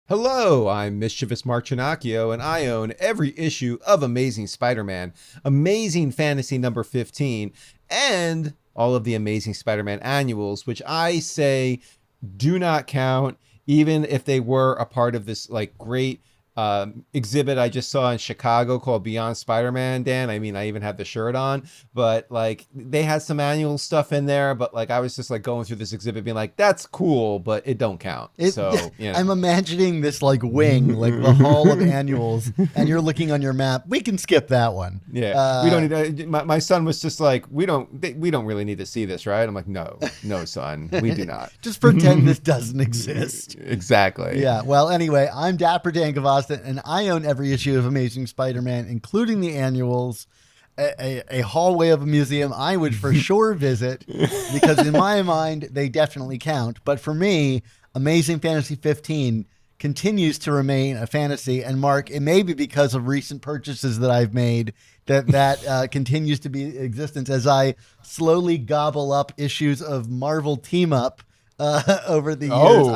Hello, I'm Mischievous Marcio, and I own every issue of Amazing Spider-Man, Amazing Fantasy number 15, and all of the Amazing Spider-Man annuals, which I say do not count, even if they were a part of this great exhibit I just saw in Chicago called Beyond Spider-Man, Dan. I mean, I even had the shirt on, but they had some annual stuff in there, but I was just going through this exhibit being like, that's cool, but it don't count. I'm imagining this wing, the Hall of Annuals, and you're looking on your map. We can skip that one. Yeah, we don't need. My son was just like, we don't really need to see this, right? I'm like, no, son, we do not. Just pretend this doesn't exist. Exactly. Yeah. Well, anyway, I'm Dapper Dan Gavasta, and I own every issue of Amazing Spider-Man, including the annuals. A hallway of a museum I would for sure visit, because in my mind, they definitely count. But for me, Amazing Fantasy 15 continues to remain a fantasy. And Mark, it may be because of recent purchases that I've made that continues to be in existence as I slowly gobble up issues of Marvel Team Up over the years.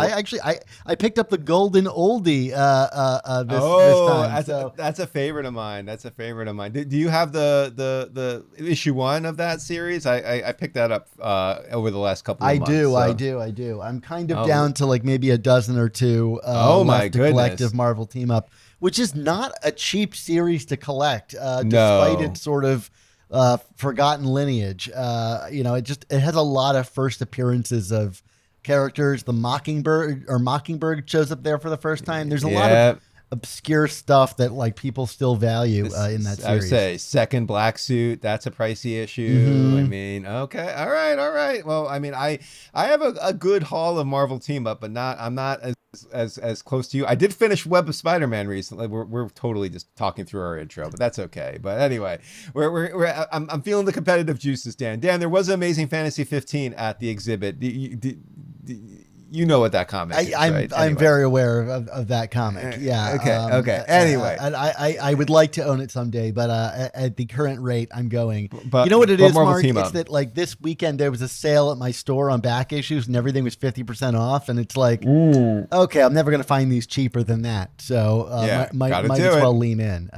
I picked up the golden oldie this time. That's a favorite of mine. Do you have the issue 1 of that series? I picked that up over the last couple of months. I do. I'm kind of down to maybe a dozen or two left to collective Marvel Team Up, which is not a cheap series to collect, despite its sort of forgotten lineage. It has a lot of first appearances of characters. The Mockingbird shows up there for the first time. There's a lot of obscure stuff that people still value in that series. I would say second Black Suit, that's a pricey issue. Mm-hmm. I mean, okay, all right. Well, I mean, I have a good haul of Marvel Team Up, but I'm not as close to you. I did finish Web of Spider-Man recently. We're totally just talking through our intro, but that's okay. But anyway, I'm feeling the competitive juices, Dan. Dan, there was Amazing Fantasy 15 at the exhibit. You know what that comic is, right? I'm very aware of that comic. Yeah. Okay. Anyway, I would like to own it someday, but at the current rate, I'm going. But you know what it is, Mark? It's that this weekend there was a sale at my store on back issues, and everything was 50% off, and it's okay, I'm never going to find these cheaper than that. So might as well lean in.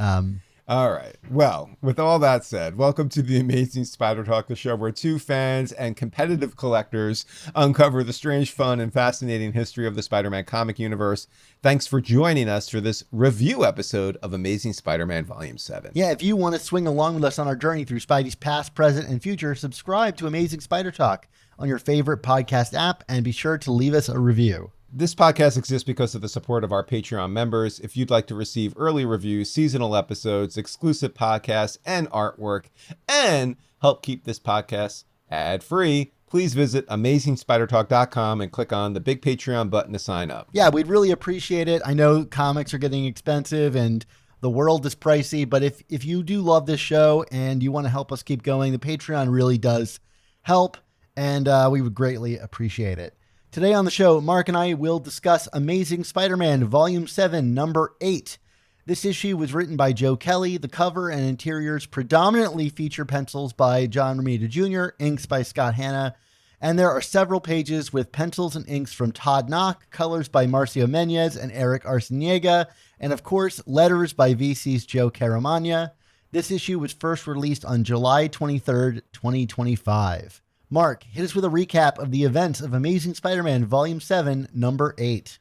All right. Well, with all that said, welcome to the Amazing Spider Talk, the show where two fans and competitive collectors uncover the strange, fun, and fascinating history of the Spider-Man comic universe. Thanks for joining us for this review episode of Amazing Spider-Man Volume 7. Yeah, if you want to swing along with us on our journey through Spidey's past, present, and future, subscribe to Amazing Spider Talk on your favorite podcast app, and be sure to leave us a review. This podcast exists because of the support of our Patreon members. If you'd like to receive early reviews, seasonal episodes, exclusive podcasts, and artwork, and help keep this podcast ad-free, please visit AmazingSpiderTalk.com and click on the big Patreon button to sign up. Yeah, we'd really appreciate it. I know comics are getting expensive and the world is pricey, but if you do love this show and you want to help us keep going, the Patreon really does help, and we would greatly appreciate it. Today on the show, Mark and I will discuss Amazing Spider-Man Volume 7, Number 8. This issue was written by Joe Kelly. The cover and interiors predominantly feature pencils by John Romita Jr., inks by Scott Hanna, and there are several pages with pencils and inks from Todd Nauck, colors by Marcio Menyz and Erick Arciniega, and of course, letters by VC's Joe Caramagna. This issue was first released on July 23rd, 2025. Mark, hit us with a recap of the events of Amazing Spider-Man Volume 7, Number 8.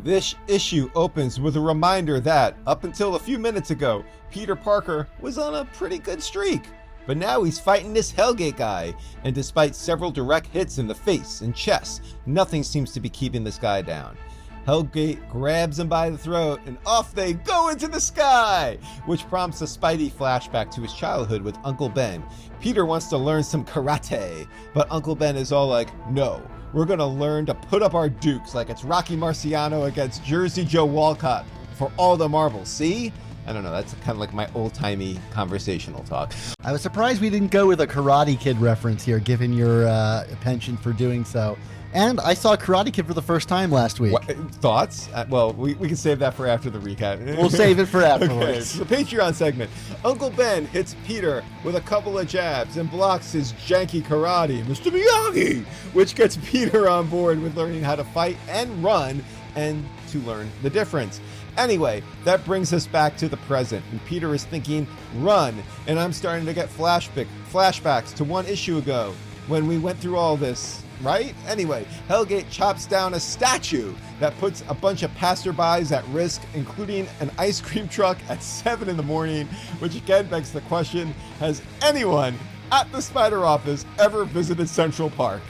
This issue opens with a reminder that, up until a few minutes ago, Peter Parker was on a pretty good streak. But now he's fighting this Hellgate guy, and despite several direct hits in the face and chest, nothing seems to be keeping this guy down. Hellgate grabs him by the throat, and off they go into the sky, which prompts a Spidey flashback to his childhood with Uncle Ben. Peter wants to learn some karate, but Uncle Ben is all like, no, we're gonna learn to put up our dukes like it's Rocky Marciano against Jersey Joe Walcott for all the marbles, see? I don't know, that's kind of like my old-timey conversational talk. I was surprised we didn't go with a Karate Kid reference here, given your penchant for doing so. And I saw Karate Kid for the first time last week. What, thoughts? Well, we can save that for after the recap. We'll save it for Okay, afterwards. the Patreon segment. Uncle Ben hits Peter with a couple of jabs and blocks his janky karate, Mr. Miyagi, which gets Peter on board with learning how to fight and run and to learn the difference. Anyway, that brings us back to the present, and Peter is thinking, run, and I'm starting to get flashbacks to one issue ago when we went through all this. Right? Anyway, Hellgate chops down a statue that puts a bunch of passerbys at risk, including an ice cream truck at 7 in the morning, which again begs the question, has anyone at the Spider office ever visited Central Park?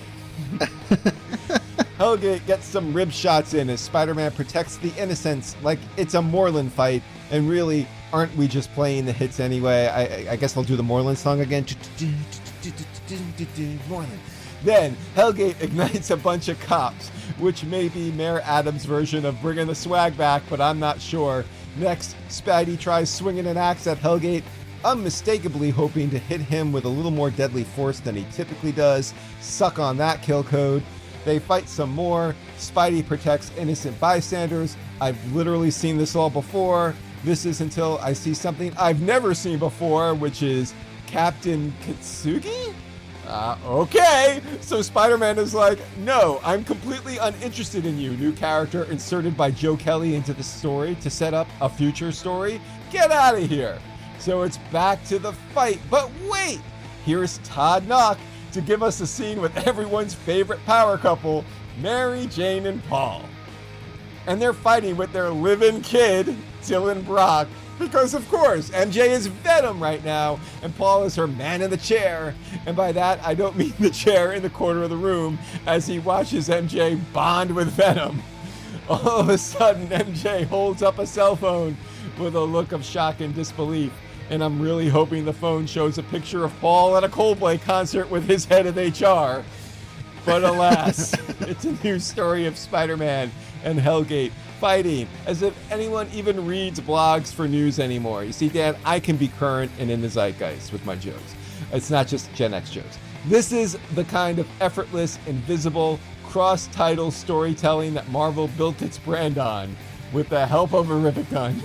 Hellgate gets some rib shots in as Spider-Man protects the innocents like it's a Moreland fight, and really, aren't we just playing the hits anyway? I guess I'll do the Moreland song again. Moreland. Then, Hellgate ignites a bunch of cops, which may be Mayor Adams' version of bringing the swag back, but I'm not sure. Next, Spidey tries swinging an axe at Hellgate, unmistakably hoping to hit him with a little more deadly force than he typically does. Suck on that, kill code. They fight some more. Spidey protects innocent bystanders. I've literally seen this all before. This is until I see something I've never seen before, which is Captain Kitsugi? Okay, so Spider-Man is like, no, I'm completely uninterested in you. New character inserted by Joe Kelly into the story to set up a future story. Get out of here. So it's back to the fight. But wait, here's Todd Nauck to give us a scene with everyone's favorite power couple, Mary Jane and Paul. And they're fighting with their live-in kid, Dylan Brock, because of course, MJ is Venom right now, and Paul is her man in the chair. And by that, I don't mean the chair in the corner of the room as he watches MJ bond with Venom. All of a sudden, MJ holds up a cell phone with a look of shock and disbelief. And I'm really hoping the phone shows a picture of Paul at a Coldplay concert with his head of HR. But alas, it's a new story of Spider-Man and Hellgate fighting, as if anyone even reads blogs for news anymore. You see, Dan, I can be current and in the zeitgeist with my jokes. It's not just Gen X jokes. This is the kind of effortless, invisible, cross-title storytelling that Marvel built its brand on with the help of a rivet gun.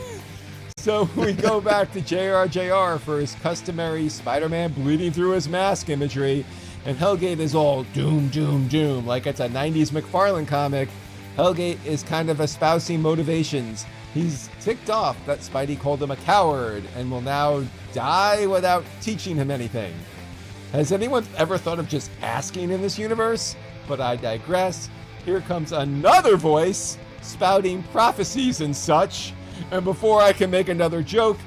So we go back to JR for his customary Spider-Man bleeding through his mask imagery, and Hellgate is all doom, doom, doom, like it's a 90s McFarlane comic. Hellgate is kind of espousing motivations. He's ticked off that Spidey called him a coward and will now die without teaching him anything. Has anyone ever thought of just asking in this universe? But I digress. Here comes another voice spouting prophecies and such. And before I can make another joke,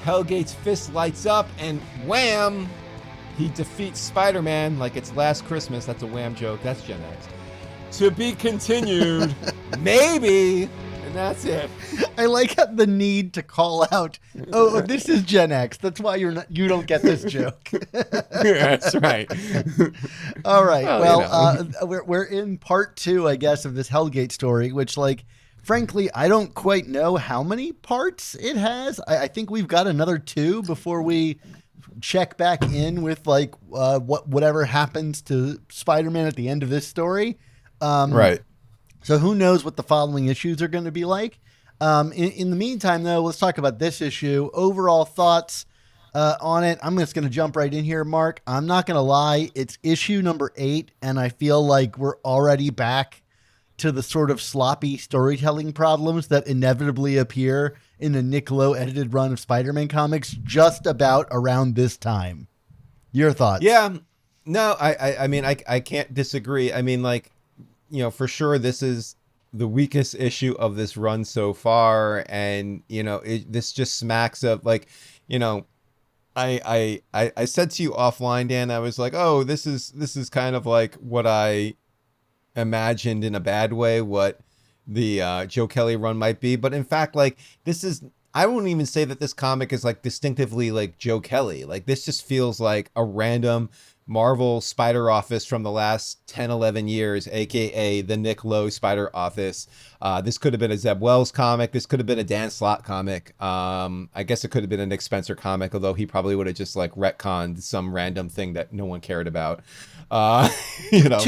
Hellgate's fist lights up and wham! He defeats Spider-Man like it's last Christmas. That's a wham joke. That's Gen X. To be continued, maybe, and that's it. I like the need to call out, oh, this is Gen X. That's why you don't get this joke. That's right. All right. Well, you know. we're in part 2, I guess, of this Hellgate story, which, like, frankly, I don't quite know how many parts it has. I think we've got another 2 before we check back in with, like, whatever happens to Spider-Man at the end of this story. Right. So who knows what the following issues are going to be like. In the meantime, though, let's talk about this issue. Overall thoughts on it. I'm just going to jump right in here, Mark. I'm not going to lie. It's issue number 8, and I feel like we're already back to the sort of sloppy storytelling problems that inevitably appear in the Nick Lowe edited run of Spider-Man comics just about around this time. Your thoughts? Yeah. No, I mean, I can't disagree. I mean, like, you know, for sure, this is the weakest issue of this run so far. And, you know, this just smacks of, like, you know, I said to you offline, Dan, I was like, oh, this is kind of like what I imagined in a bad way, what the Joe Kelly run might be. But in fact, like, this is, I wouldn't even say that this comic is like distinctively like Joe Kelly. Like, this just feels like a random Marvel Spider Office from the last 10, 11 years, aka the Nick Lowe Spider Office. This could have been a Zeb Wells comic. This could have been a Dan Slott comic. I guess it could have been a Nick Spencer comic, although he probably would have just like retconned some random thing that no one cared about. To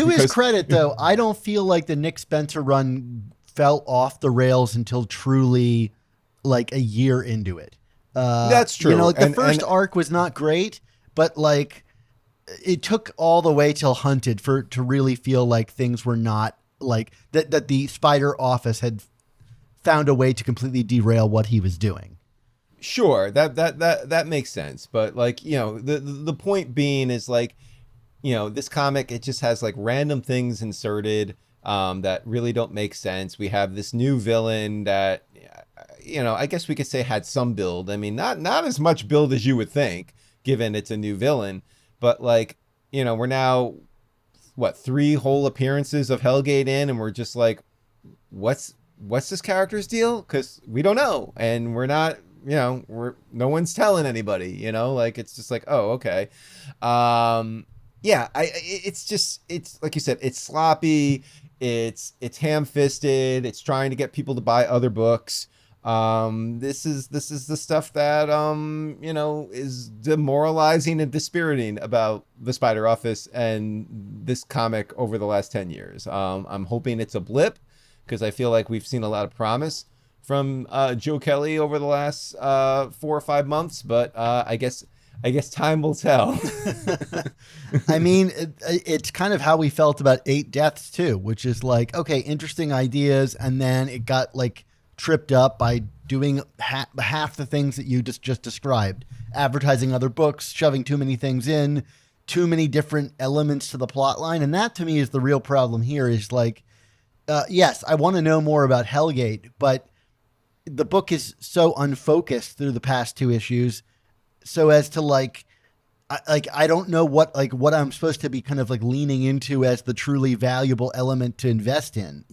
his credit, though, I don't feel like the Nick Spencer run fell off the rails until truly like a year into it. That's true. Like the first arc was not great, but like it took all the way till Hunted to really feel like things were not like that the Spider Office had found a way to completely derail what he was doing. Sure, that makes sense. But like, the point being is like, this comic, it just has like random things inserted that really don't make sense. We have this new villain that, I guess we could say had some build. I mean, not as much build as you would think, given it's a new villain. But like, we're now, 3 whole appearances of Hellgate in, and we're just like, what's this character's deal? Because we don't know, and we're not, no one's telling anybody. Like it's just like, oh, okay. It's like you said, it's sloppy. It's ham-fisted. It's trying to get people to buy other books. This is the stuff that is demoralizing and dispiriting about the Spider Office and this comic over the last 10 years. I'm hoping it's a blip, because I feel like we've seen a lot of promise from Joe Kelly over the last 4 or 5 months, but I guess time will tell. I mean, it's kind of how we felt about 8 Deaths too, which is like, okay, interesting ideas, and then it got like tripped up by doing half the things that you just described, advertising other books, shoving too many things in, too many different elements to the plot line. And that to me is the real problem here, is like, yes, I want to know more about Hellgate, but the book is so unfocused through the past 2 issues, so as to like, I don't know what I'm supposed to be kind of like leaning into as the truly valuable element to invest in,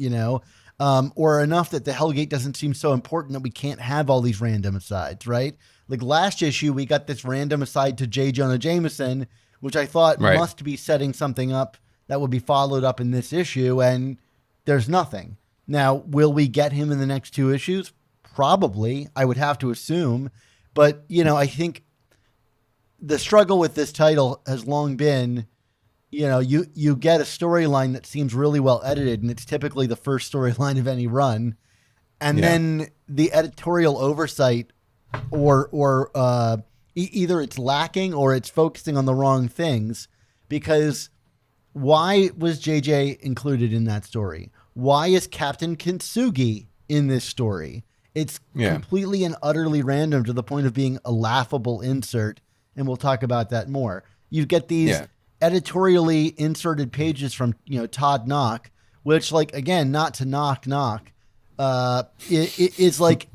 or enough that the Hellgate doesn't seem so important that we can't have all these random asides, right? Like last issue, we got this random aside to J. Jonah Jameson, which I thought must be setting something up that would be followed up in this issue, and there's nothing. Now, will we get him in the next 2 issues? Probably, I would have to assume. But, I think the struggle with this title has long been, you get a storyline that seems really well edited, and it's typically the first storyline of any run. And then the editorial oversight or either it's lacking or it's focusing on the wrong things, because why was JJ included in that story? Why is Captain Kintsugi in this story? It's completely and utterly random to the point of being a laughable insert. And we'll talk about that more. You get these editorially inserted pages from, Todd Nauck, which, like, again, not to knock, it's like,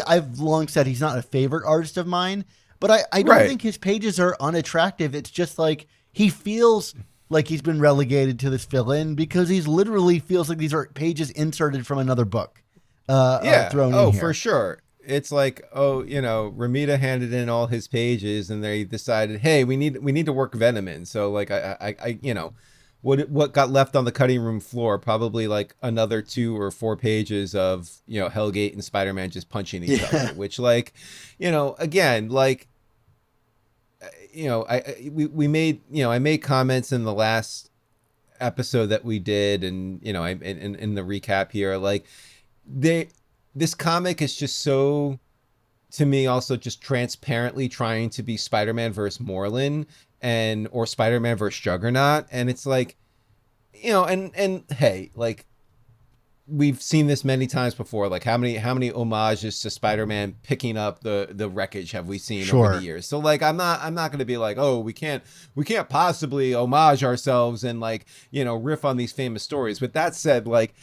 I've long said he's not a favorite artist of mine, but I don't think his pages are unattractive. It's just like, he feels like he's been relegated to this fill-in because he's literally feels like these are pages inserted from another book. Thrown in here. For sure. It's like, Romita handed in all his pages, and they decided, hey, we need to work Venom in. So like, I what got left on the cutting room floor, probably like another 2 or 4 pages of, Hellgate and Spider-Man just punching each other, which, like, again, like, we made, I made comments in the last episode that we did, and, I in the recap here, like, this comic is just so, to me, also just transparently trying to be Spider-Man versus Moreland or Spider-Man versus Juggernaut. And it's like, and hey, like, we've seen this many times before. Like, how many homages to Spider-Man picking up the wreckage have we seen over the years? So like, I'm not going to be like, oh, we can't possibly homage ourselves and, like, riff on these famous stories. But that said, like,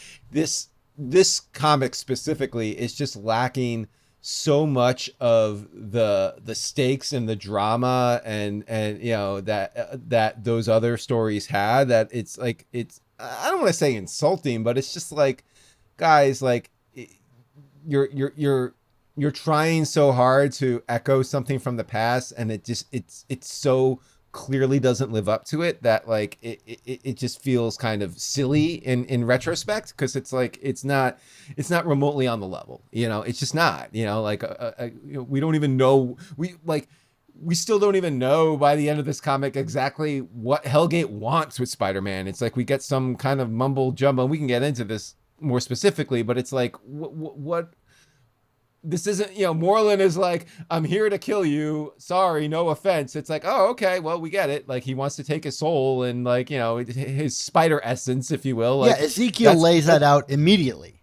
this comic specifically is just lacking so much of the stakes and the drama and that those other stories had, that it's like, I don't want to say insulting, but it's just like, guys, like, you're trying so hard to echo something from the past, and it's so clearly doesn't live up to it, that like it just feels kind of silly in retrospect, because it's like it's not remotely on the level, it's just not, like we don't even know, we still don't even know by the end of this comic exactly what Hellgate wants with Spider-Man. It's like we get some kind of mumble jumbo, and we can get into this more specifically, but it's like what this isn't, Moreland is like, I'm here to kill you. Sorry, no offense. It's like, oh, okay, well, we get it. Like, he wants to take his soul and, like, his spider essence, if you will. Like, yeah, Ezekiel lays that out immediately.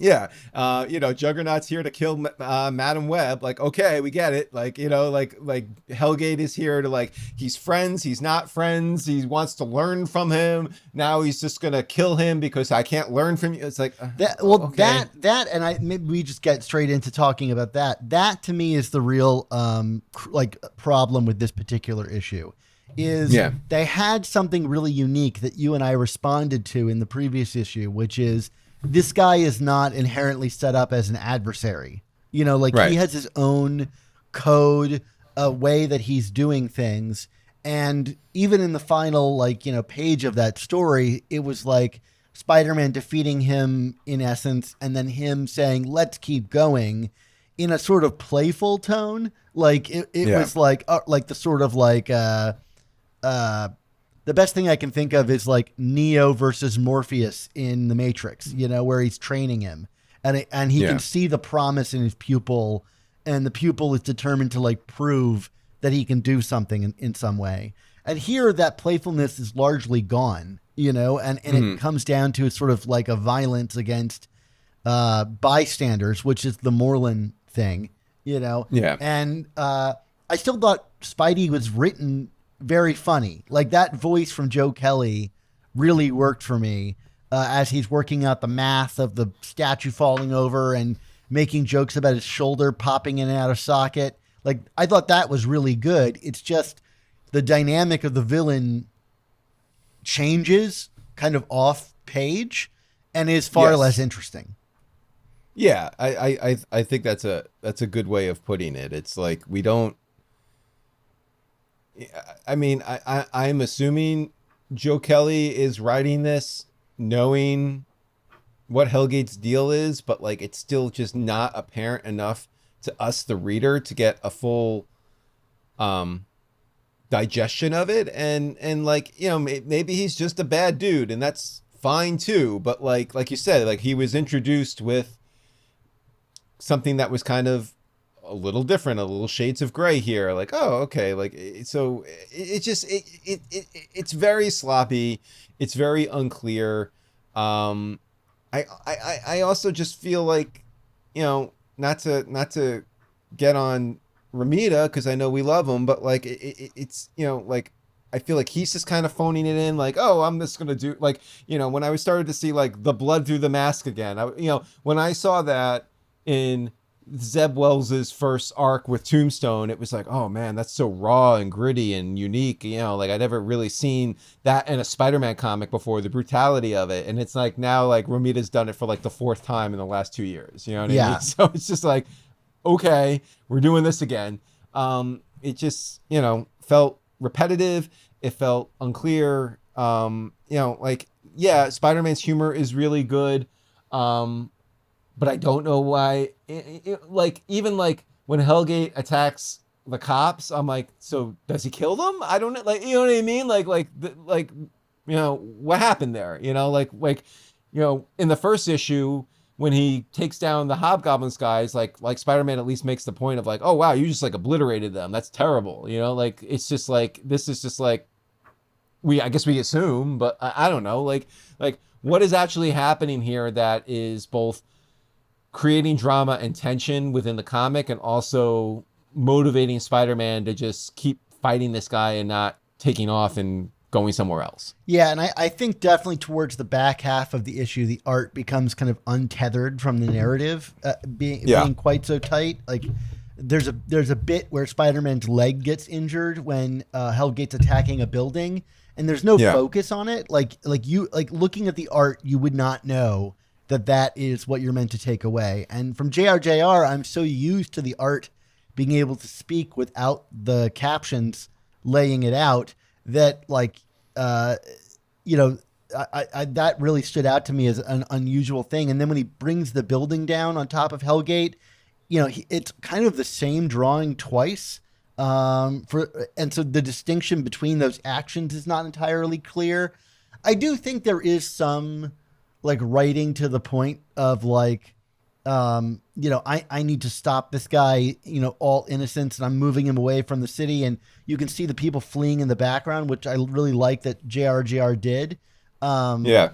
Yeah. Juggernaut's here to kill Madam Web. Like, okay, we get it. Like, like Hellgate is here to, like, he's friends. He's not friends. He wants to learn from him. Now he's just going to kill him because I can't learn from you. It's like, okay. Maybe we just get straight into talking about that. That to me is the real, problem with this particular issue is they had something really unique that you and I responded to in the previous issue, which is, this guy is not inherently set up as an adversary. He has his own code, a way that he's doing things. And even in the final, page of that story, it was like Spider-Man defeating him in essence, and then him saying, let's keep going in a sort of playful tone. Like it was like the sort of the best thing I can think of is like Neo versus Morpheus in the Matrix, where he's training him and he can see the promise in his pupil, and the pupil is determined to like prove that he can do something in some way. And here that playfulness is largely gone, and it comes down to sort of like a violence against bystanders, which is the Moreland thing, and I still thought Spidey was written very funny. Like that voice from Joe Kelly really worked for me as he's working out the math of the statue falling over and making jokes about his shoulder popping in and out of socket. Like I thought that was really good. It's just the dynamic of the villain changes kind of off page and is far less interesting. Yeah, I think that's a good way of putting it. It's like we don't. I mean, I'm assuming Joe Kelly is writing this knowing what Hellgate's deal is, but like it's still just not apparent enough to us, the reader, to get a full digestion of it. And like, maybe he's just a bad dude, and that's fine too. But like you said, like he was introduced with something that was kind of a little different, a little shades of gray here. Like, oh, okay. Like, so it's very sloppy. It's very unclear. I also just feel like, not to get on Romita, because I know we love him, but like, it's, like, I feel like he's just kind of phoning it in. Like, oh, I'm just going to do like, when I started to see like the blood through the mask again, when I saw that in Zeb Wells's first arc with Tombstone, it was like, oh man, that's so raw and gritty and unique. Like I'd never really seen that in a Spider-Man comic before, the brutality of it. And it's like now, like Romita's done it for like the fourth time in the last 2 years. You know what I mean? So it's just like, okay, we're doing this again. It just, felt repetitive. It felt unclear. Like, yeah, Spider-Man's humor is really good. But I don't know why, like, even like when Hellgate attacks the cops, I'm like, so does he kill them? I don't know. Like, you know what I mean? Like, what happened there? In the first issue, when he takes down the Hobgoblins guys, like Spider-Man at least makes the point of like, oh, wow, you just like obliterated them. That's terrible. Like, it's just like, this is just like, I guess we assume, but I don't know. Like what is actually happening here that is both creating drama and tension within the comic and also motivating Spider-Man to just keep fighting this guy and not taking off and going somewhere else. Yeah, and I think definitely towards the back half of the issue, the art becomes kind of untethered from the narrative, being quite so tight. Like there's a bit where Spider-Man's leg gets injured when Hellgate's attacking a building, and there's no focus on it. Like looking at the art, you would not know that is what you're meant to take away. And from JRJR, I'm so used to the art being able to speak without the captions laying it out, that like, you know, I that really stood out to me as an unusual thing. And then when he brings the building down on top of Hellgate, you know, it's kind of the same drawing twice. And so the distinction between those actions is not entirely clear. I do think there is some like writing to the point of like, you know, I need to stop this guy, you know, all innocence, and I'm moving him away from the city. And you can see the people fleeing in the background, which I really like that JR did. Yeah.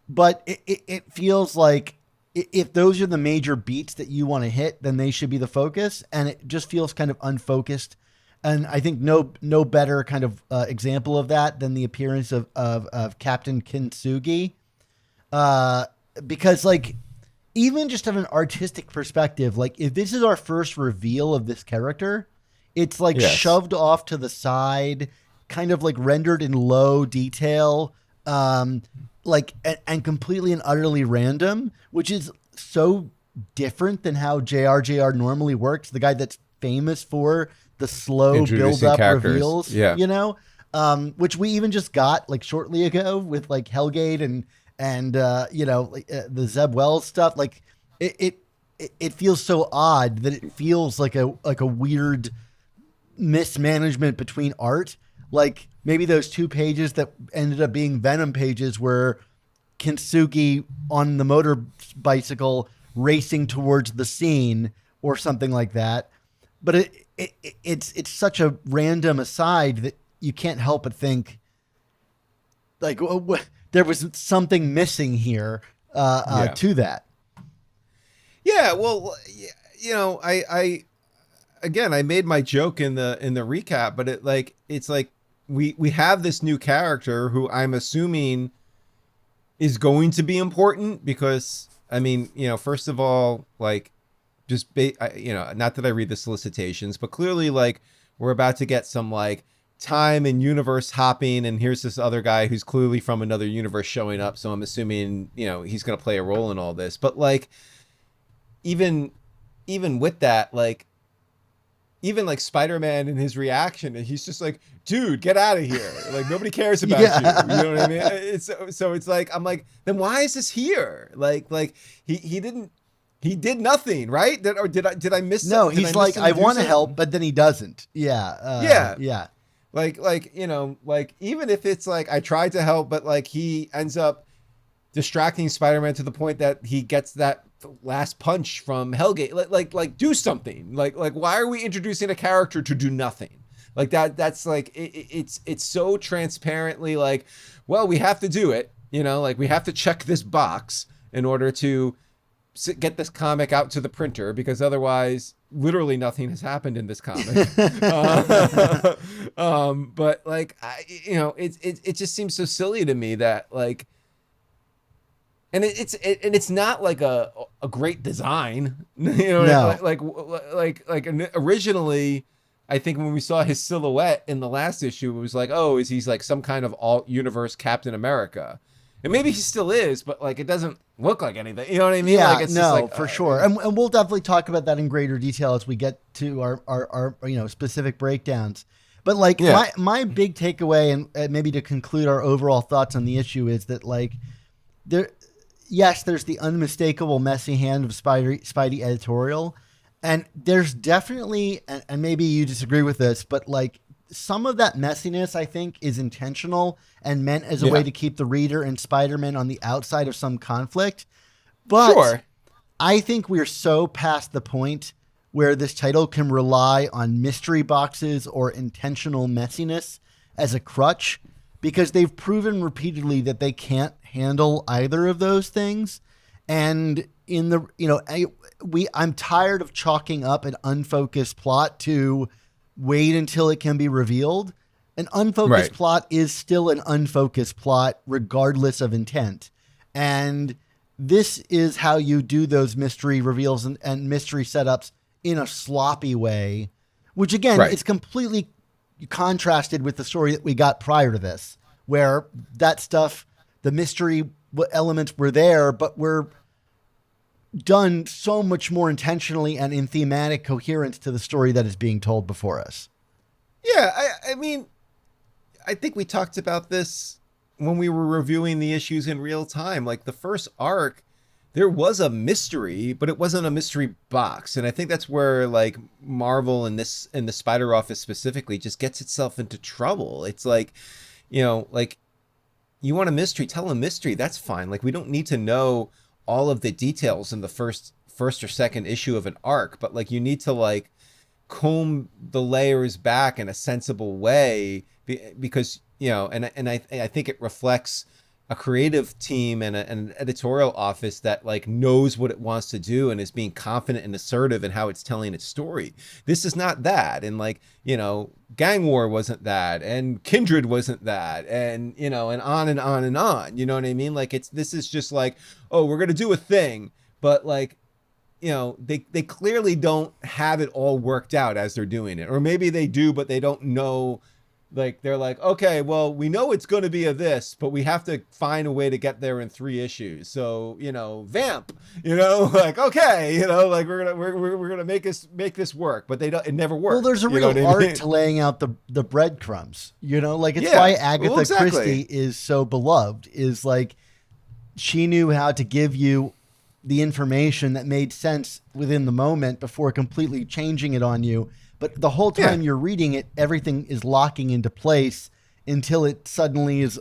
But it feels like if those are the major beats that you want to hit, then they should be the focus. And it just feels kind of unfocused. And I think no better kind of example of that than the appearance of Captain Kintsugi. Because like, even just from an artistic perspective, like if this is our first reveal of this character, it's like shoved off to the side, kind of like rendered in low detail, like, and completely and utterly random, which is so different than how JR normally works. The guy that's famous for the slow build up reveals, you know, which we even just got like shortly ago with like Hellgate and you know, the Zeb Wells stuff. Like it feels so odd that it feels like a weird mismanagement between art. Like maybe those 2 pages that ended up being Venom pages were Kintsugi on the motor bicycle racing towards the scene or something like that. But it's such a random aside that you can't help but think like there was something missing here to that. Yeah, well, you know, I made my joke in the recap, but it's like we have this new character who I'm assuming is going to be important because, I mean, you know, first of all, like just you know, not that I read the solicitations, but clearly like we're about to get some like time and universe hopping, and here's this other guy who's clearly from another universe showing up, so I'm assuming, you know, he's going to play a role in all this. But like even with that, like even like Spider-Man and his reaction, and he's just like, dude, get out of here, like nobody cares about you know what I mean? It's so it's like, I'm like, then why is this here? Like he did nothing, right? Did I miss? No, he's like, I want to help, but then he doesn't. Yeah. Like, you know, like even if it's like I tried to help, but like he ends up distracting Spider-Man to the point that he gets that last punch from Hellgate. Like do something. Like why are we introducing a character to do nothing? Like that's like it's so transparently like, well, we have to do it, you know, like we have to check this box in order to get this comic out to the printer, because otherwise literally nothing has happened in this comic. But like, you know, it just seems so silly to me that like, and it's not like a great design, you know, no. like originally, I think when we saw his silhouette in the last issue, it was like, oh, is he's like some kind of alt universe Captain America? And maybe he still is, but like it doesn't look like anything. You know what I mean? Yeah, like, it's no, just like, for sure. And we'll definitely talk about that in greater detail as we get to our you know, specific breakdowns. But like my big takeaway, and maybe to conclude our overall thoughts on the issue, is that like there's the unmistakable messy hand of Spidey editorial, and there's definitely, and maybe you disagree with this, but like some of that messiness, I think, is intentional and meant as a way to keep the reader and Spider-Man on the outside of some conflict. But I think we're so past the point where this title can rely on mystery boxes or intentional messiness as a crutch, because they've proven repeatedly that they can't handle either of those things. And in the, you know, I'm tired of chalking up an unfocused plot to wait until it can be revealed. An unfocused plot is still an unfocused plot regardless of intent. And this is how you do those mystery reveals and mystery setups in a sloppy way, which again, is completely contrasted with the story that we got prior to this, where that stuff, the mystery elements were there, but were done so much more intentionally and in thematic coherence to the story that is being told before us. Yeah, I mean, I think we talked about this when we were reviewing the issues in real time. Like the first arc, there was a mystery, but it wasn't a mystery box. And I think that's where like Marvel and the Spider Office specifically just gets itself into trouble. It's like, like you want a mystery, tell a mystery. That's fine. Like we don't need to know all of the details in the first or second issue of an arc, but like you need to like comb the layers back in a sensible way because and I think it reflects a creative team and an editorial office that like knows what it wants to do and is being confident and assertive in how it's telling its story. This is not that. And like, Gang War wasn't that, and Kindred wasn't that, and and on and on and on. You know what I mean? Like this is just like, oh, we're gonna do a thing, but like, they clearly don't have it all worked out as they're doing it. Or maybe they do, but they don't know. Like they're like, okay, well, we know it's going to be a this, but we have to find a way to get there in 3 issues. So, vamp, like, okay, like we're gonna make this work, but it never works. Well, there's a real art to laying out the breadcrumbs, like it's why Agatha Christie is so beloved, is like she knew how to give you the information that made sense within the moment before completely changing it on you. But the whole time you're reading it, everything is locking into place until it suddenly is,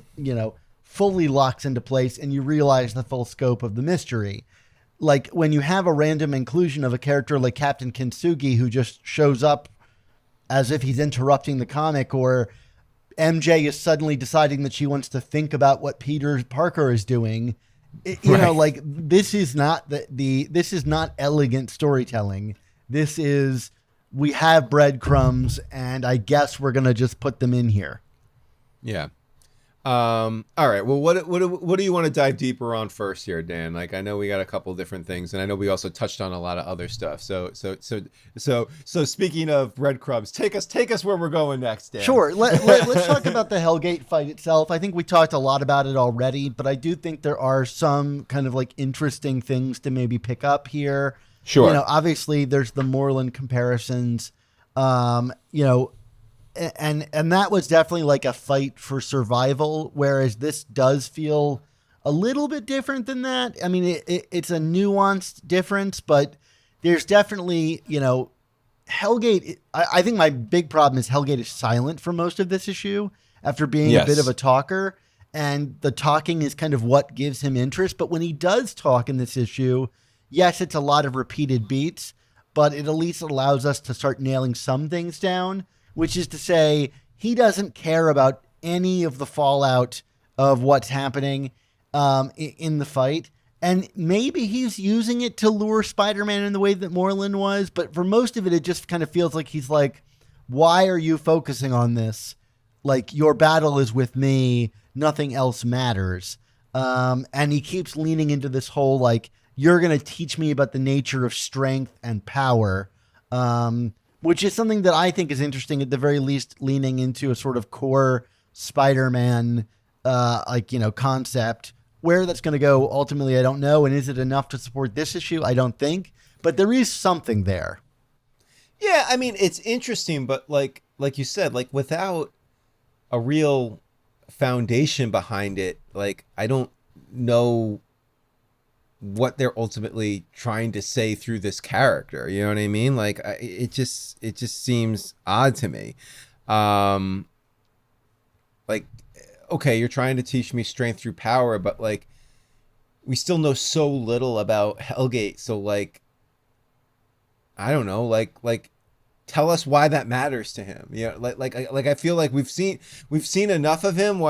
fully locks into place and you realize the full scope of the mystery. Like when you have a random inclusion of a character like Captain Kintsugi who just shows up as if he's interrupting the comic, or MJ is suddenly deciding that she wants to think about what Peter Parker is doing. Like this is not this is not elegant storytelling. This is, we have breadcrumbs, and I guess we're going to just put them in here. Yeah. All right. Well, what do you want to dive deeper on first here, Dan? Like, I know we got a couple different things, and I know we also touched on a lot of other stuff. So speaking of breadcrumbs, take us where we're going next, Dan. Sure. Let's talk about the Hellgate fight itself. I think we talked a lot about it already, but I do think there are some kind of like interesting things to maybe pick up here. Sure. Obviously there's the Moreland comparisons, and that was definitely like a fight for survival, whereas this does feel a little bit different than that. I mean, it's a nuanced difference, but there's definitely, Hellgate. I think my big problem is Hellgate is silent for most of this issue after being a bit of a talker, and the talking is kind of what gives him interest. But when he does talk in this issue, yes, it's a lot of repeated beats, but it at least allows us to start nailing some things down, which is to say he doesn't care about any of the fallout of what's happening in the fight. And maybe he's using it to lure Spider-Man in the way that Moreland was, but for most of it, it just kind of feels like he's like, why are you focusing on this? Like, your battle is with me. Nothing else matters. And he keeps leaning into this whole, like, you're going to teach me about the nature of strength and power, which is something that I think is interesting, at the very least, leaning into a sort of core Spider-Man, concept. Where that's going to go, ultimately, I don't know. And is it enough to support this issue? I don't think. But there is something there. Yeah, I mean, it's interesting, but like you said, like without a real foundation behind it, like I don't know what they're ultimately trying to say through this character. You know what I mean? Like it just seems odd to me. Like, okay, you're trying to teach me strength through power, but like we still know so little about Hellgate. So like, I don't know, like tell us why that matters to him. You know, like I feel like we've seen enough of him,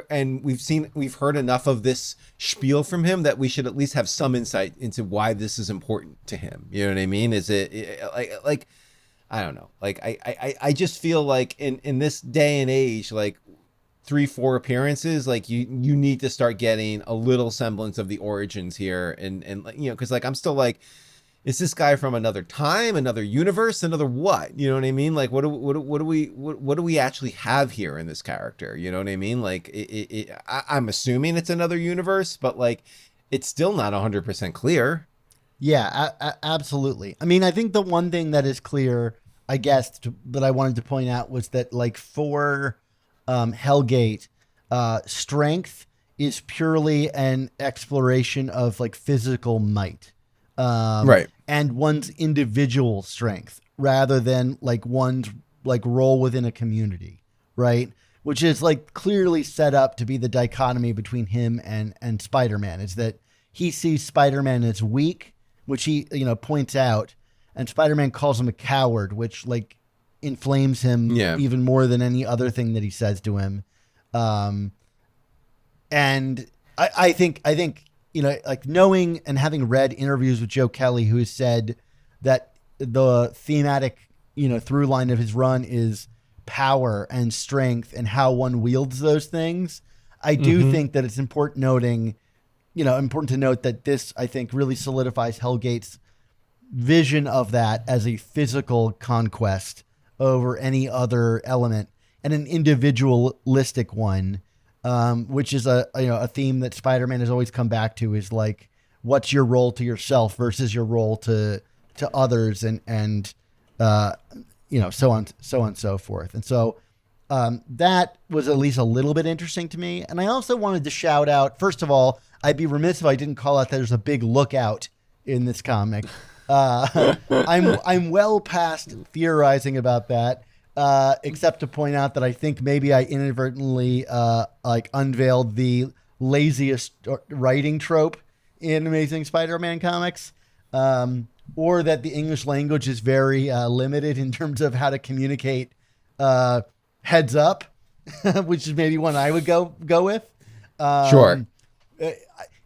and we've heard enough of this spiel from him that we should at least have some insight into why this is important to him. You know what I mean? Is it like I don't know. Like I just feel like in this day and age, like 3-4 appearances, like you need to start getting a little semblance of the origins here, and because like I'm still like, is this guy from another time, another universe, another what? You know what I mean? Like what do we actually have here in this character? You know what I mean? Like I'm assuming it's another universe, but like it's still not 100% clear. Yeah, absolutely. I mean, I think the one thing that is clear, I guess, that I wanted to point out was that like for Hellgate, strength is purely an exploration of like physical might, Right. and one's individual strength rather than like one's like role within a community, right? Which is like clearly set up to be the dichotomy between him and Spider-Man, is that he sees Spider-Man as weak, which he, points out, and Spider-Man calls him a coward, which like inflames him even more than any other thing that he says to him. And I think, like knowing and having read interviews with Joe Kelly, who has said that the thematic, through line of his run is power and strength and how one wields those things. I do think that it's important to note that this, I think, really solidifies Hellgate's vision of that as a physical conquest over any other element, and an individualistic one, which is a theme that Spider-Man has always come back to, is like, what's your role to yourself versus your role to others, and so on and so forth. And so that was at least a little bit interesting to me. And I also wanted to shout out, first of all, I'd be remiss if I didn't call out that there's a big lookout in this comic. I'm well past theorizing about that, except to point out that I think maybe I inadvertently unveiled the laziest writing trope in Amazing Spider-Man comics, or that the English language is very limited in terms of how to communicate heads up, which is maybe one I would go with. Sure.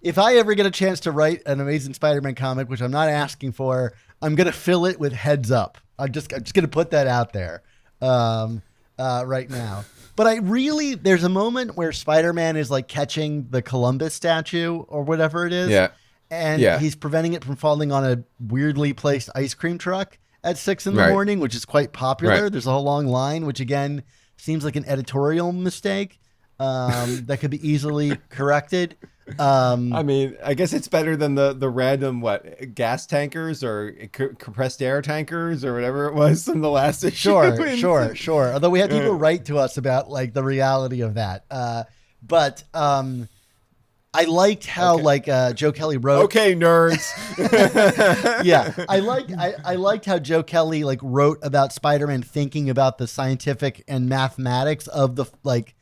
If I ever get a chance to write an Amazing Spider-Man comic, which I'm not asking for, I'm going to fill it with heads up. I'm just going to put that out there right now. But there's a moment where Spider-Man is like catching the Columbus statue or whatever it is. Yeah. And he's preventing it from falling on a weirdly placed ice cream truck at 6 a.m, which is quite popular. Right. There's a whole long line, which again seems like an editorial mistake that could be easily corrected. I mean, I guess it's better than the random gas tankers or compressed air tankers or whatever it was in the last issue. Sure. Although we had people write to us about like the reality of that. But I liked how Joe Kelly wrote. Okay, nerds. Yeah, I liked how Joe Kelly like wrote about Spider-Man thinking about the scientific and mathematics of the like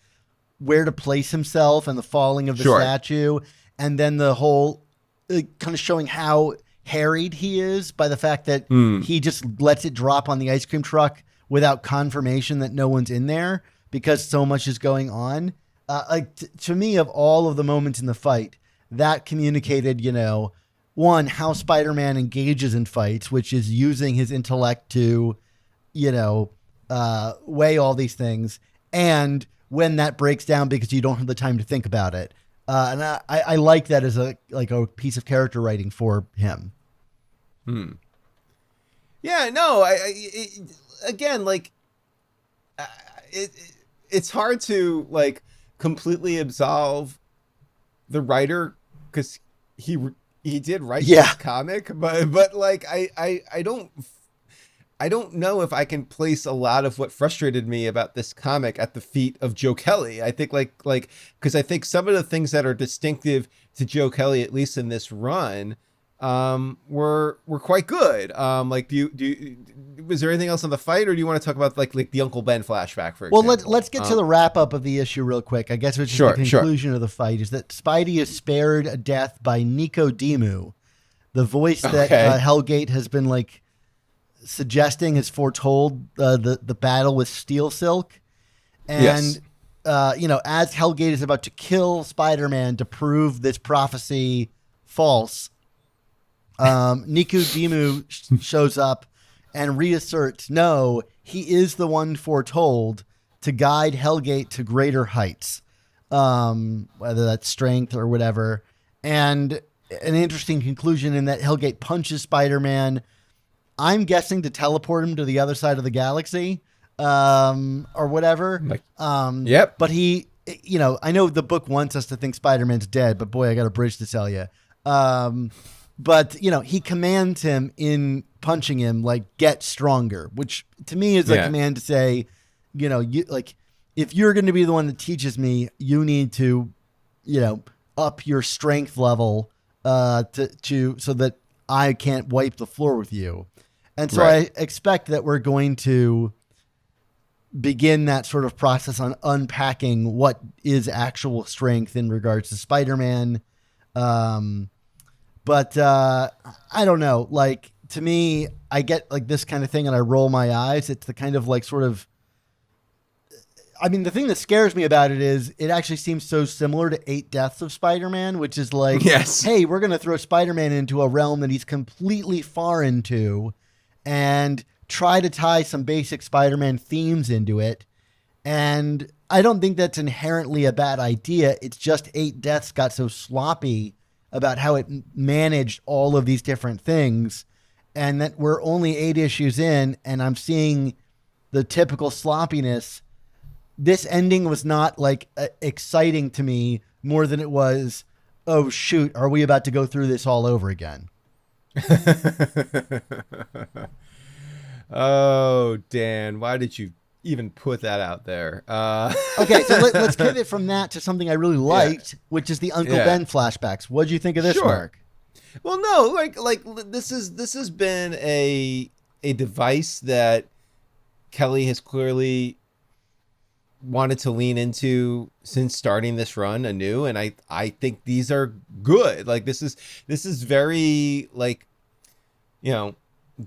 where to place himself and the falling of the statue, and then the whole kind of showing how harried he is by the fact that he just lets it drop on the ice cream truck without confirmation that no one's in there because so much is going on. To me, of all of the moments in the fight, that communicated, one, how Spider-Man engages in fights, which is using his intellect to, weigh all these things, and when that breaks down because you don't have the time to think about it. And I like that as a piece of character writing for him. Yeah, no, it's hard to like completely absolve the writer because he did write this comic, but like I don't know if I can place a lot of what frustrated me about this comic at the feet of Joe Kelly. I think like because I think some of the things that are distinctive to Joe Kelly, at least in this run, were quite good. Like, was there anything else on the fight, or do you want to talk about like the Uncle Ben flashback for example? Well, let's get to the wrap up of the issue real quick. I guess which is the conclusion of the fight is that Spidey is spared a death by Nicodemu, the voice that Hellgate has been like suggesting has foretold the battle with Steel Silk. And as Hellgate is about to kill Spider-Man to prove this prophecy false, Nicodemu shows up and reasserts, no, he is the one foretold to guide Hellgate to greater heights, whether that's strength or whatever. And an interesting conclusion in that Hellgate punches Spider-Man, I'm guessing to teleport him to the other side of the galaxy, or whatever. But he, I know the book wants us to think Spider-Man's dead, but boy, I got a bridge to tell you. But he commands him in punching him, like, get stronger, which to me is a command to say, if if you're going to be the one that teaches me, you need to, up your strength level so that I can't wipe the floor with you. And so I expect that we're going to begin that sort of process on unpacking what is actual strength in regards to Spider-Man. But I don't know. Like, to me, I get like this kind of thing and I roll my eyes. It's the kind of like sort of, I mean, the thing that scares me about it is it actually seems so similar to 8 Deaths of Spider-Man, which is like, hey, we're going to throw Spider-Man into a realm that he's completely foreign to and try to tie some basic Spider-Man themes into it. And I don't think that's inherently a bad idea. It's just 8 Deaths got so sloppy about how it managed all of these different things, and that we're only 8 issues in and I'm seeing the typical sloppiness. This ending was not like exciting to me more than it was, oh shoot, are we about to go through this all over again? Oh, Dan, why did you even put that out there? Okay, so let's pivot from that to something I really liked, which is the Uncle Ben flashbacks. What did you think of this, Mark? Well, no, like this has been a device that Kelly has clearly wanted to lean into since starting this run anew, and I think these are good. Like this is very, like,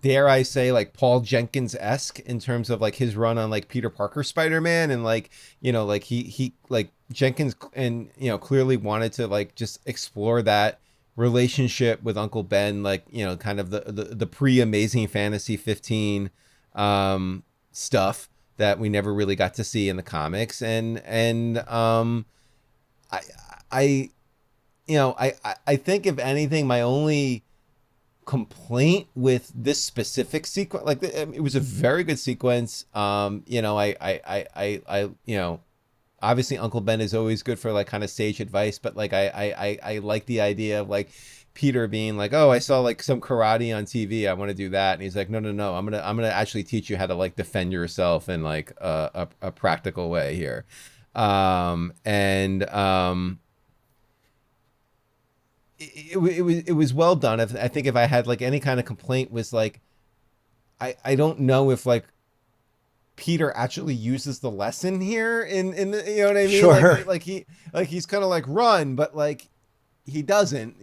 dare I say, like Paul Jenkins-esque in terms of like his run on like Peter Parker Spider-Man, and like, like he like Jenkins and clearly wanted to like just explore that relationship with Uncle Ben, like kind of the pre-Amazing Fantasy 15 stuff that we never really got to see in the comics. And I think if anything, my only complaint with this specific sequence, like it was a very good sequence. Obviously Uncle Ben is always good for like kind of sage advice, but like I like the idea of like Peter being like, oh, I saw like some karate on TV, I want to do that, and he's like, no, I'm gonna actually teach you how to like defend yourself in like a practical way here. It was well done. I think if I had like any kind of complaint was like, I don't know if like Peter actually uses the lesson here in the, what I mean? Sure. Like he's kind of like run, but like he doesn't,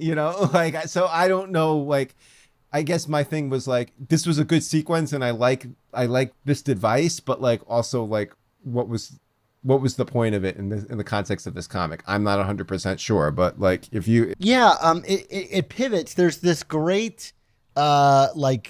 like, so I don't know. Like, I guess my thing was like, this was a good sequence and I like this device, but like also like what was the point of it in the context of this comic? I'm not 100% sure, but like if you, it pivots. There's this great writing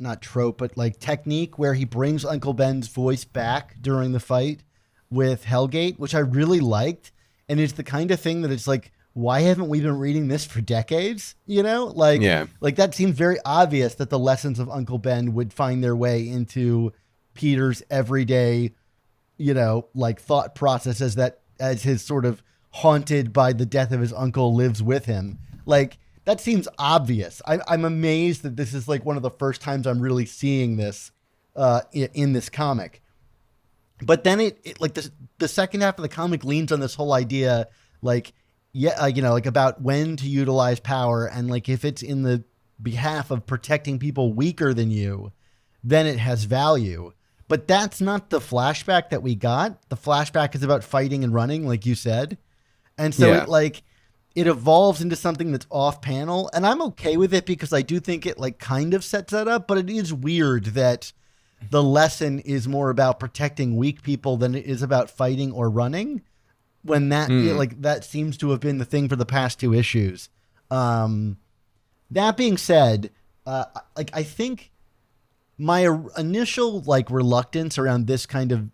not trope, but like technique where he brings Uncle Ben's voice back during the fight with Hellgate, which I really liked. And it's the kind of thing that it's like, why haven't we been reading this for decades? Like that seems very obvious that the lessons of Uncle Ben would find their way into Peter's everyday, like thought processes as his sort of haunted by the death of his uncle lives with him. Like that seems obvious. I'm amazed that this is like one of the first times I'm really seeing this in this comic. But then it like the second half of the comic leans on this whole idea, like, like about when to utilize power. And like, if it's in the behalf of protecting people weaker than you, then it has value. But that's not the flashback that we got. The flashback is about fighting and running, like you said. And so it evolves into something that's off panel, and I'm okay with it because I do think it like kind of sets that up, but it is weird that the lesson is more about protecting weak people than it is about fighting or running, when that that seems to have been the thing for the past 2 issues. That being said, I think my initial like reluctance around this kind of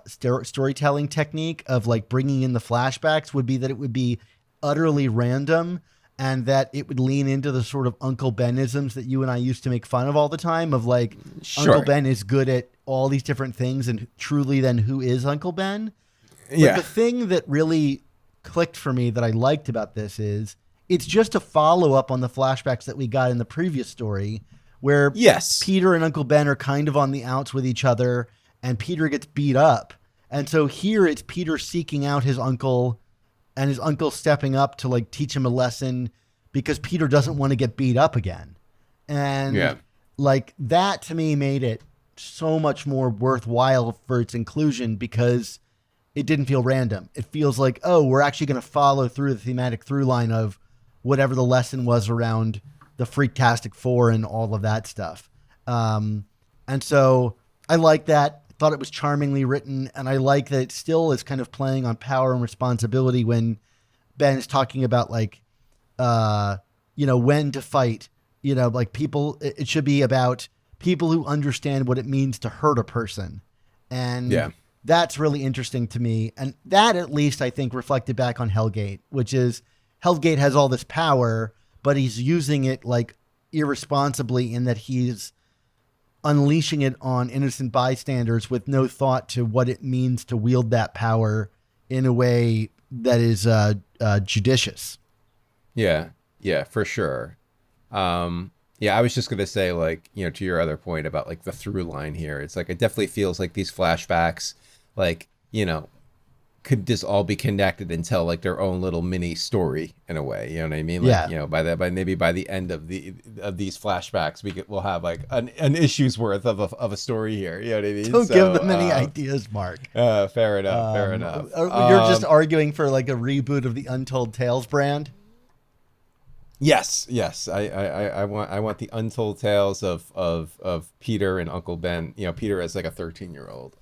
storytelling technique of like bringing in the flashbacks would be that it would be utterly random, and that it would lean into the sort of Uncle Benisms that you and I used to make fun of all the time, of like, Uncle Ben is good at all these different things, and truly then who is Uncle Ben? But the thing that really clicked for me that I liked about this is it's just a follow-up on the flashbacks that we got in the previous story, where Peter and Uncle Ben are kind of on the outs with each other, and Peter gets beat up. And so here it's Peter seeking out his uncle, and his uncle stepping up to like teach him a lesson because Peter doesn't want to get beat up again. And like that to me made it so much more worthwhile for its inclusion because it didn't feel random. It feels like, oh, we're actually going to follow through the thematic through line of whatever the lesson was around the Freaktastic Four and all of that stuff. And so I like that. Thought it was charmingly written, and I like that it still is kind of playing on power and responsibility when Ben is talking about like, when to fight, like people, it should be about people who understand what it means to hurt a person. And that's really interesting to me. And that at least I think reflected back on Hellgate, which is Hellgate has all this power, but he's using it like irresponsibly in that he's unleashing it on innocent bystanders with no thought to what it means to wield that power in a way that is judicious. Yeah, for sure. I was just going to say, like, to your other point about like the through line here, it's like, it definitely feels like these flashbacks, like, could this all be connected and tell like their own little mini story in a way, you know what I mean? Like, by maybe by the end of these flashbacks, we'll have like an issue's worth of a story here. You know what I mean? Don't give them any ideas, Mark. Fair enough. You're just arguing for like a reboot of the Untold Tales brand. Yes. I want the Untold Tales of Peter and Uncle Ben. Peter as like a 13-year-old.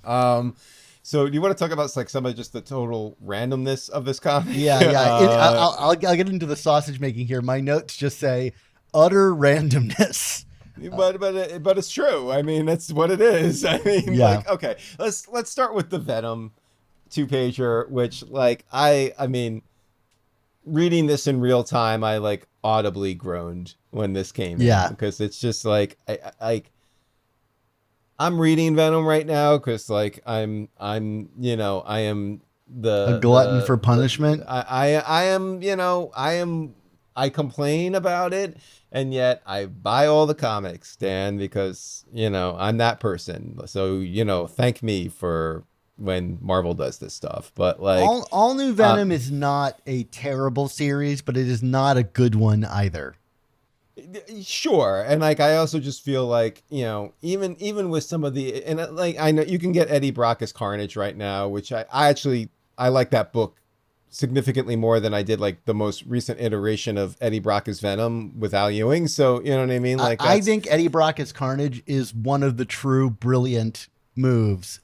So do you want to talk about like some of just the total randomness of this comic? I'll get into the sausage making here. My notes just say utter randomness. But it's true. I mean, that's what it is. I mean, like, okay, let's start with the Venom 2-pager, which like I mean, reading this in real time, I like audibly groaned when this came in because it's just like I'm reading Venom right now because like I am a glutton for punishment. I complain about it, and yet I buy all the comics, Dan, because I'm that person. So thank me for when Marvel does this stuff. But like all New Venom is not a terrible series, but it is not a good one either. Sure. And like I also just feel like even with some of the, and like I know you can get Eddie Brock as Carnage right now, which I actually like that book significantly more than I did like the most recent iteration of Eddie Brock as Venom with Al Ewing. So you know what I mean? Like I think Eddie Brock as Carnage is one of the true brilliant moves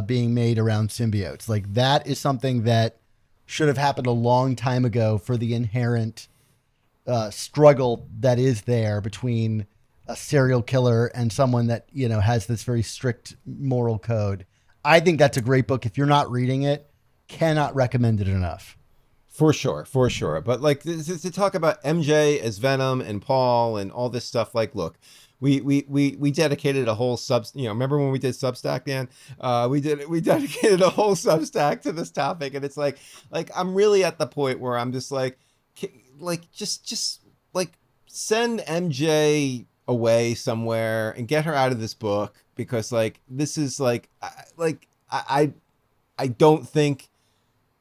being made around symbiotes. Like that is something that should have happened a long time ago for the inherent struggle that is there between a serial killer and someone that has this very strict moral code. I think that's a great book. If you're not reading it, cannot recommend it enough. For sure. But like to talk about MJ as Venom and Paul and all this stuff, like, look, we dedicated a whole remember when we did Substack, Dan? We dedicated a whole Substack to this topic, and it's like I'm really at the point where I'm just like just like send MJ away somewhere and get her out of this book, because like this is like I don't think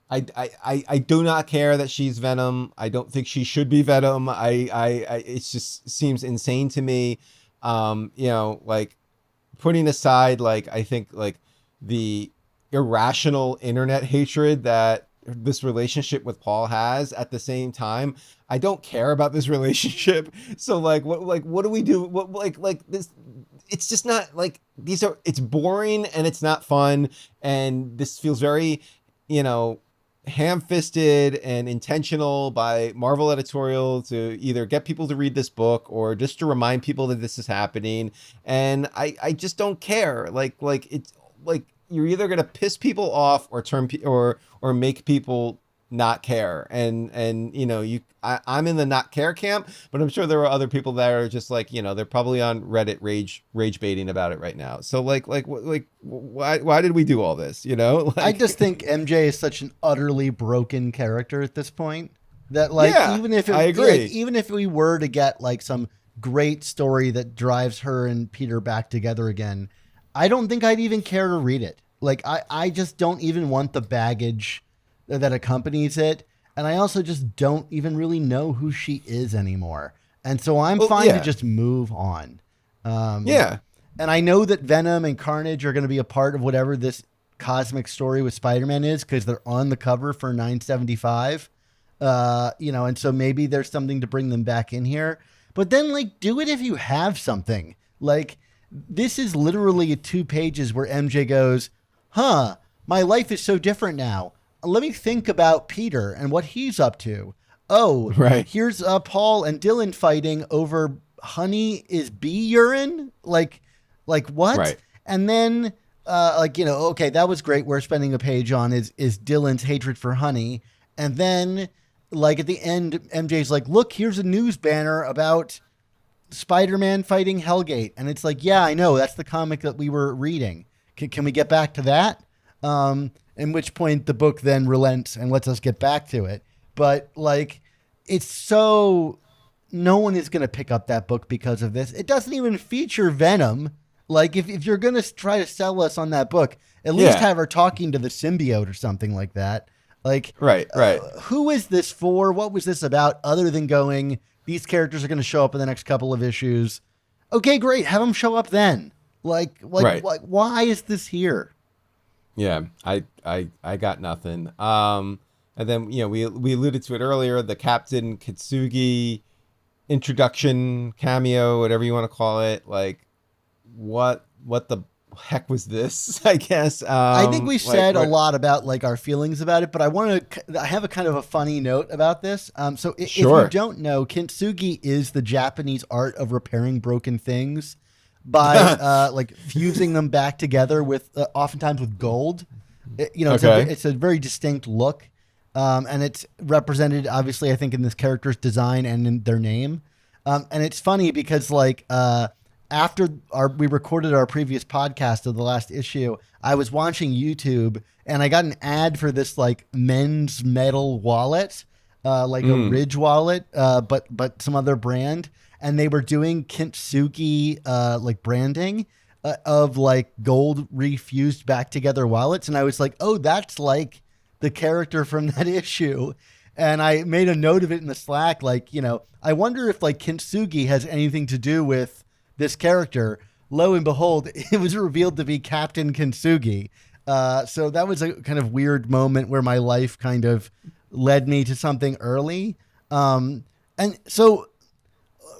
I do not care that she's Venom. I don't think she should be Venom. It just seems insane to me. Like putting aside, like, I think like the irrational internet hatred that this relationship with Paul has, at the same time, I don't care about this relationship. So like, what do we do? What, like this, it's just not like it's boring and it's not fun. And this feels very, ham-fisted and intentional by Marvel editorial to either get people to read this book or just to remind people that this is happening. And I just don't care. Like it's like you're either going to piss people off or or make people not care. And I'm in the not care camp, but I'm sure there are other people that are just like, they're probably on Reddit rage baiting about it right now. So like why did we do all this? I just think MJ is such an utterly broken character at this point that even if I agree. Even if we were to get like some great story that drives her and Peter back together again, I don't think I'd even care to read it. Like, I just don't even want the baggage that accompanies it. And I also just don't even really know who she is anymore. And so I'm fine to just move on. Yeah. And I know that Venom and Carnage are going to be a part of whatever this cosmic story with Spider-Man is, because they're on the cover for 975. And so maybe there's something to bring them back in here. But then, like, do it if you have something. Like, this is literally 2 pages where MJ goes, my life is so different now. Let me think about Peter and what he's up to. Oh, right. Here's Paul and Dylan fighting over honey is bee urine. Like what? Right. And then, okay, that was great. We're spending a page on is Dylan's hatred for honey. And then, like, at the end, MJ's like, look, here's a news banner about Spider-Man fighting Hellgate. And it's like, yeah, I know. That's the comic that we were reading. Can we get back to that? In which point the book then relents and lets us get back to it. But, like, it's so... No one is going to pick up that book because of this. It doesn't even feature Venom. Like, if you're going to try to sell us on that book, at least have her talking to the symbiote or something like that. Like, right. Who is this for? What was this about other than going, these characters are going to show up in the next couple of issues? Okay, great. Have them show up then. Like, why is this here? Yeah, I got nothing. And then, we alluded to it earlier, the Captain Kitsugi introduction cameo, whatever you want to call it. Like, what the heck was this? I guess. I think we said a lot about, like, our feelings about it, but I have a kind of a funny note about this. So if you don't know, Kintsugi is the Japanese art of repairing broken things by like fusing them back together with oftentimes with gold. It's a very distinct look. And it's represented, obviously, I think, in this character's design and in their name. And it's funny because, like, after we recorded our previous podcast of the last issue, I was watching YouTube and I got an ad for this, like, men's metal wallet, a Ridge wallet, but some other brand. And they were doing Kintsugi, like, branding of, like, gold refused back together wallets. And I was like, oh, that's like the character from that issue. And I made a note of it in the Slack. Like, I wonder if, like, Kintsugi has anything to do with this character. Lo and behold, it was revealed to be Captain Kintsugi. So that was a kind of weird moment where my life kind of led me to something early. And so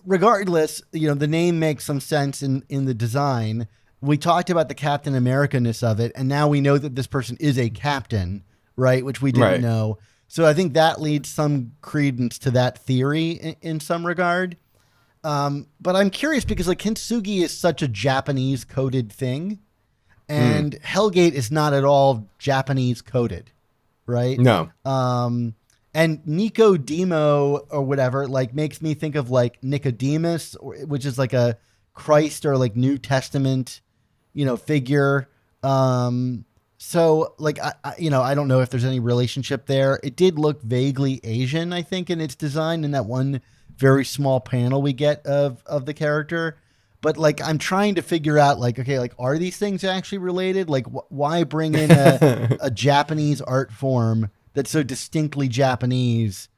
regardless, the name makes some sense in the design. We talked about the Captain America-ness of it. And now we know that this person is a captain, right? Which we didn't know. So I think that leads some credence to that theory in some regard. But I'm curious because, like, Kintsugi is such a Japanese coded thing and Hellgate is not at all Japanese coded, right? No. And Nicodemo or whatever, like, makes me think of, like, Nicodemus, which is like a Christ or, like, New Testament, figure. So, like, I don't know if there's any relationship there. It did look vaguely Asian, I think, in its design in that one very small panel we get of the character. But, like, I'm trying to figure out, like, okay, like, are these things actually related? Like, why bring in a Japanese art form that's so distinctly Japanese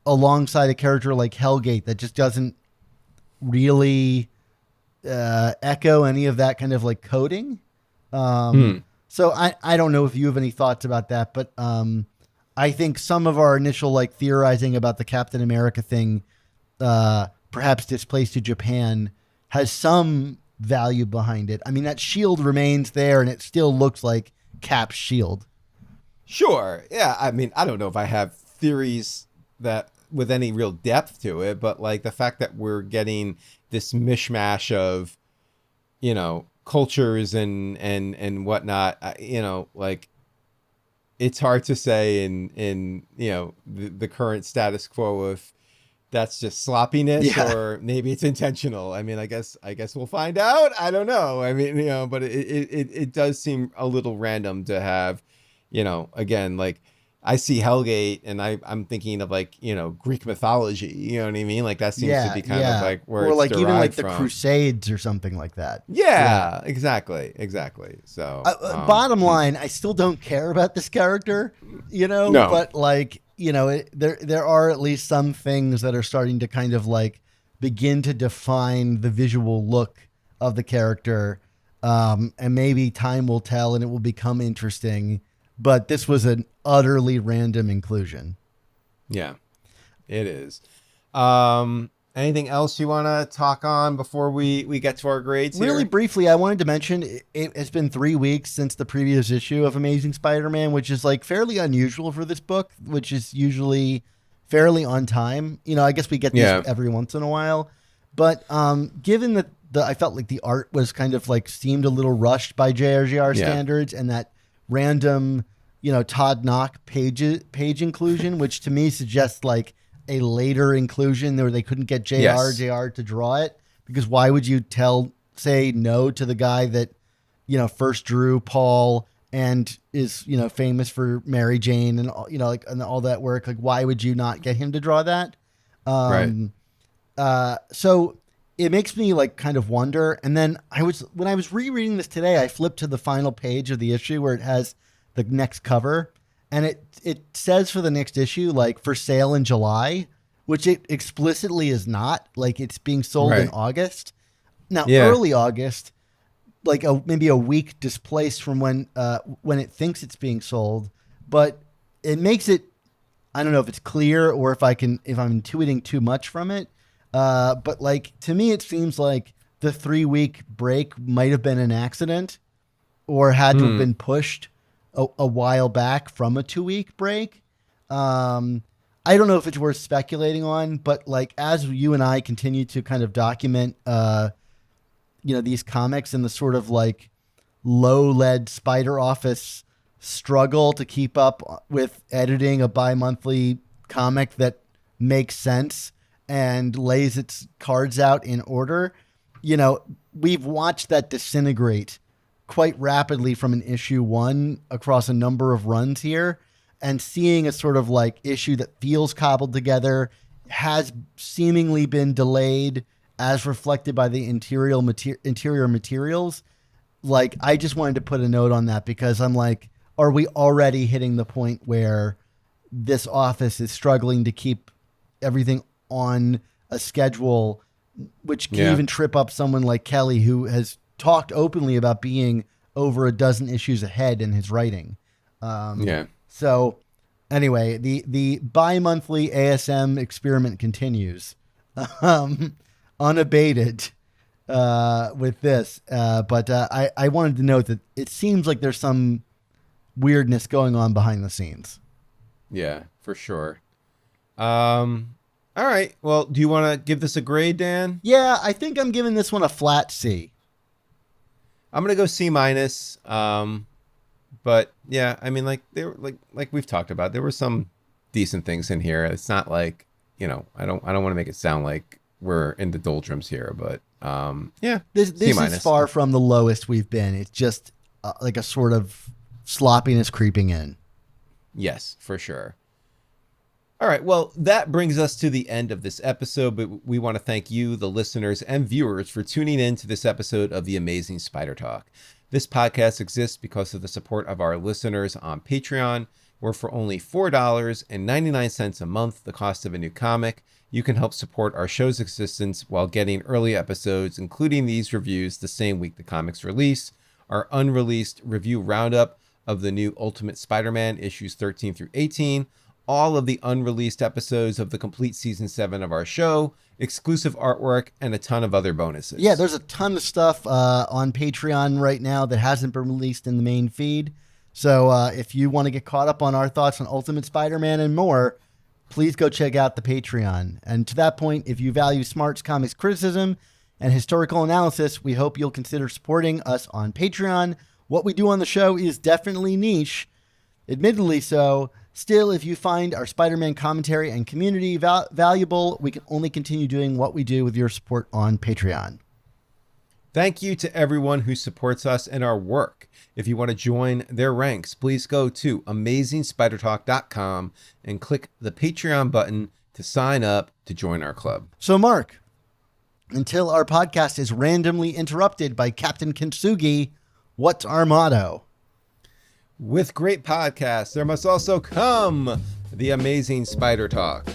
alongside a character like Hellgate that just doesn't really echo any of that kind of, like, coding? So I don't know if you have any thoughts about that, but I think some of our initial, like, theorizing about the Captain America thing, perhaps displaced to Japan, has some value behind it. I mean, that shield remains there and it still looks like Cap's shield. Sure. Yeah. I mean, I don't know if I have theories that with any real depth to it, but, like, the fact that we're getting this mishmash of, cultures and whatnot, like, it's hard to say in the current status quo if that's just sloppiness or maybe it's intentional. I mean, I guess we'll find out. I don't know. I mean, but it does seem a little random to have, again, like, I see Hellgate and I'm thinking of like, Greek mythology, you know what I mean? Like that seems to be kind of like where or it's like even like derived the from. Crusades or something like that. Yeah, exactly. So, Bottom line, I still don't care about this character, no, but like, there are at least some things that are starting to kind of like begin to define the visual look of the character. And maybe time will tell and it will become interesting, but this was an utterly random inclusion. yeah, it is. Anything else you want to talk on before we get to our grades Really here? briefly, I wanted to mention it's been 3 weeks since the previous issue of Amazing Spider-Man, which is like fairly unusual for this book, which is usually fairly on time. I guess we get these every once in a while, but given that I felt like the art was kind of like seemed a little rushed by JRJR standards, and that random, Todd Nauck page inclusion, which to me suggests like a later inclusion where they couldn't get JR to draw it, because why would you say no to the guy that, first drew Paul and is, famous for Mary Jane and, and all that work? Like, why would you not get him to draw that? Right. So it makes me like kind of wonder. And then when I was rereading this today, I flipped to the final page of the issue where it has the next cover. And it says for the next issue, like for sale in July, which it explicitly is not. Like it's being sold in August. Now, early August, like maybe a week displaced from when it thinks it's being sold. But it makes it, I don't know if it's clear or if I'm intuiting too much from it. But like to me, it seems like the 3-week break might have been an accident or had to have been pushed a while back from a 2-week break. I don't know if it's worth speculating on, but like as you and I continue to kind of document, these comics and the sort of like low-lead Spider Office struggle to keep up with editing a bi-monthly comic that makes sense and lays its cards out in order, we've watched that disintegrate quite rapidly from an issue 1 across a number of runs here, and seeing a sort of like issue that feels cobbled together, has seemingly been delayed as reflected by the interior materials. Like, I just wanted to put a note on that because I'm like, are we already hitting the point where this office is struggling to keep everything on a schedule, which can even trip up someone like Kelly, who has talked openly about being over a dozen issues ahead in his writing. So anyway, the bi-monthly ASM experiment continues, unabated, with this. But I wanted to note that it seems like there's some weirdness going on behind the scenes. Yeah, for sure. All right. Well, do you want to give this a grade, Dan? Yeah, I think I'm giving this one a flat C. I'm gonna go C-. But yeah, I mean, like there, like we've talked about, there were some decent things in here. It's not like, I don't want to make it sound like we're in the doldrums here, but yeah, this is far from the lowest we've been. It's just like a sort of sloppiness creeping in. Yes, for sure. All right, well, that brings us to the end of this episode, but we want to thank you, the listeners and viewers, for tuning in to this episode of the Amazing Spider Talk. This podcast exists because of the support of our listeners on Patreon, where for only $4.99 a month, the cost of a new comic, you can help support our show's existence while getting early episodes, including these reviews the same week the comics release, our unreleased review roundup of the new Ultimate Spider-Man issues 13 through 18, all of the unreleased episodes of the complete season 7 of our show, exclusive artwork, and a ton of other bonuses. Yeah, there's a ton of stuff on Patreon right now that hasn't been released in the main feed. So if you want to get caught up on our thoughts on Ultimate Spider-Man and more, please go check out the Patreon. And to that point, if you value Smart's comics criticism and historical analysis, we hope you'll consider supporting us on Patreon. What we do on the show is definitely niche, admittedly so. Still, if you find our Spider-Man commentary and community valuable, we can only continue doing what we do with your support on Patreon. Thank you to everyone who supports us and our work. If you want to join their ranks, please go to AmazingSpiderTalk.com and click the Patreon button to sign up to join our club. So, Mark, until our podcast is randomly interrupted by Captain Kintsugi, what's our motto? With great podcasts, there must also come the Amazing Spider Talk.